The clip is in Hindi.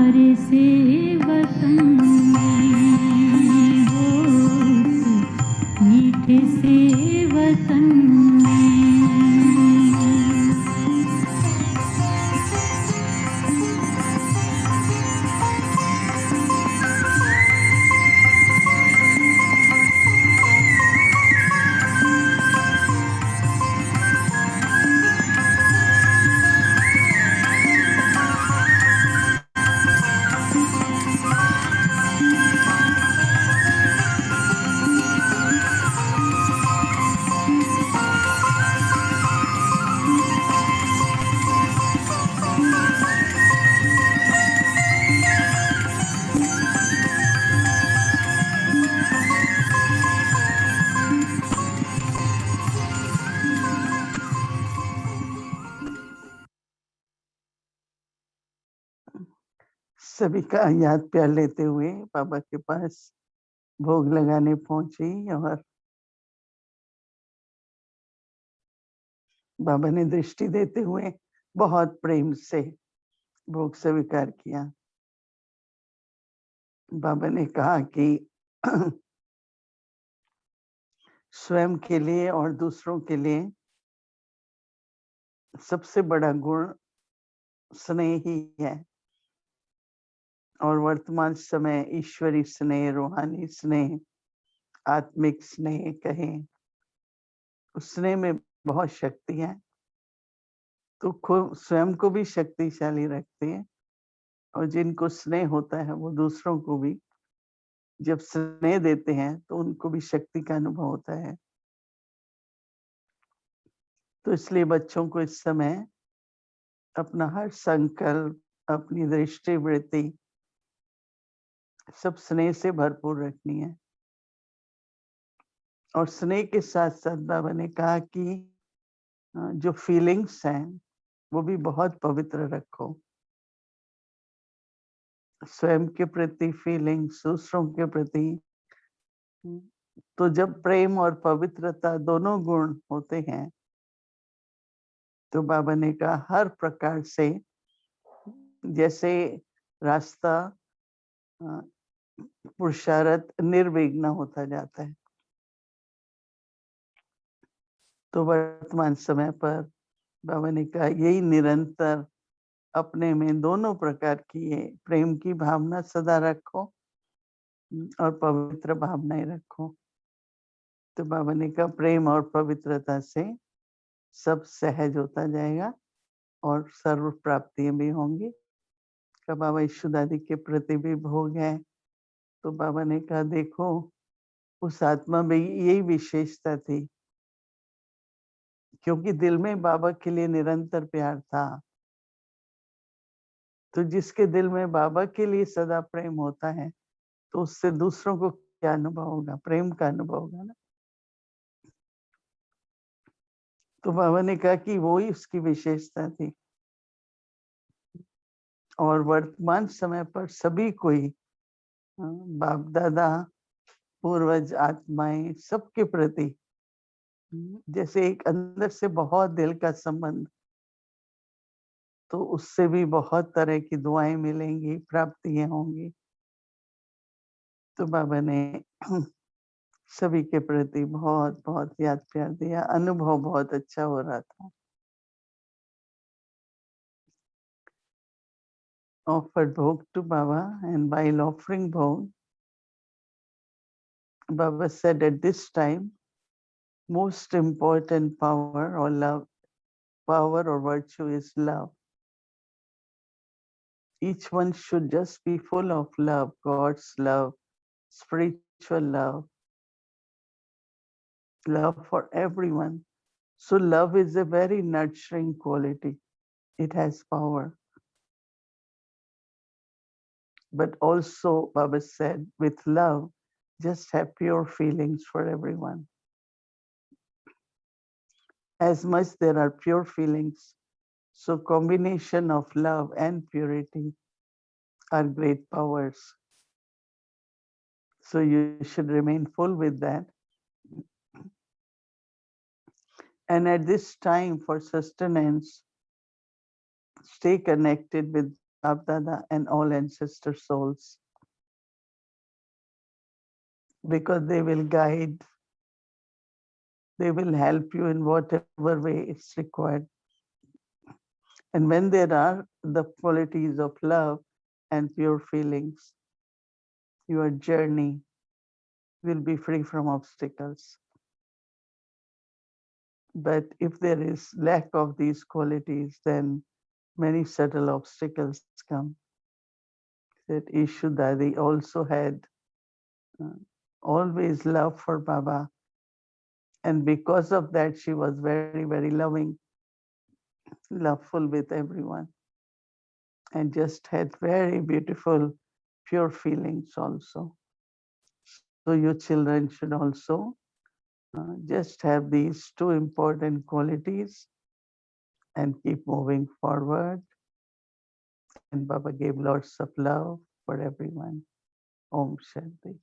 प्यारे से वतन में हो, मीठे से वतन में। सभी का याद प्यार लेते हुए बाबा के पास भोग लगाने पहुंची और बाबा ने दृष्टि देते हुए बहुत प्रेम से भोग स्वीकार किया। बाबा ने कहा कि स्वयं के लिए और दूसरों के लिए सबसे बड़ा गुण स्नेह ही है, और वर्तमान समय ईश्वरी स्नेह, रूहानी स्नेह, आत्मिक स्नेह कहें, उस स्नेह में बहुत शक्ति है। तो खुद स्वयं को भी शक्तिशाली रखते हैं, और जिनको स्नेह होता है वो दूसरों को भी जब स्नेह देते हैं तो उनको भी शक्ति का अनुभव होता है। तो इसलिए बच्चों को इस समय अपना हर संकल्प, अपनी दृष्टि वृत्ति सब स्नेह से भरपूर रखनी है। और स्नेह के साथ साथ बाबा ने कहा कि जो फीलिंग्स हैं वो भी बहुत पवित्र रखो। स्वयं के प्रति फीलिंग्स, दूसरों के प्रति। तो जब प्रेम और पवित्रता दोनों गुण होते हैं तो बाबा ने कहा हर प्रकार से जैसे रास्ता पुरुषार्थ निर्विघ्न होता जाता है। तो वर्तमान समय पर बाबा ने कहा यही निरंतर अपने में दोनों प्रकार की ये प्रेम की भावना सदा रखो और पवित्र भावनाएं रखो। तो बाबा ने कहा प्रेम और पवित्रता से सब सहज होता जाएगा और सर्व प्राप्तियां भी होंगी। का बाबा ईशुदादी के प्रति भी भोग है। तो बाबा ने कहा देखो उस आत्मा में यही विशेषता थी, क्योंकि दिल में बाबा के लिए निरंतर प्यार था। तो जिसके दिल में बाबा के लिए सदा प्रेम होता है तो उससे दूसरों को क्या अनुभव होगा? प्रेम का अनुभव होगा ना। तो बाबा ने कहा कि वो ही उसकी विशेषता थी। और वर्तमान समय पर सभी कोई बाप दादा, पूर्वज, आत्माएं सबके प्रति जैसे एक अंदर से बहुत दिल का संबंध, तो उससे भी बहुत तरह की दुआएं मिलेंगी, प्राप्तियां होंगी। तो बाबा ने सभी के प्रति बहुत बहुत याद प्यार दिया। अनुभव बहुत अच्छा हो रहा था। Offered bhog to Baba, and while offering bhog, Baba said at this time, most important power or love, power or virtue is love. Each one should just be full of love, God's love, spiritual love, love for everyone. So love is a very nurturing quality. It has power. But also, Baba said, with love, just have pure feelings for everyone. As much there are pure feelings, so combination of love and purity are great powers. So you should remain full with that. And at this time for sustenance, stay connected with Bap Dada and all ancestor souls, because they will guide, they will help you in whatever way it's required. And when there are the qualities of love and pure feelings, your journey will be free from obstacles. But if there is lack of these qualities, then many subtle obstacles come. That Ishu Dadi also had uh, always love for Baba. And because of that, she was very, very loving, loveful with everyone, and just had very beautiful, pure feelings also. So your children should also just have these two important qualities and keep moving forward. And Baba gave lots of love for everyone. Om Shanti.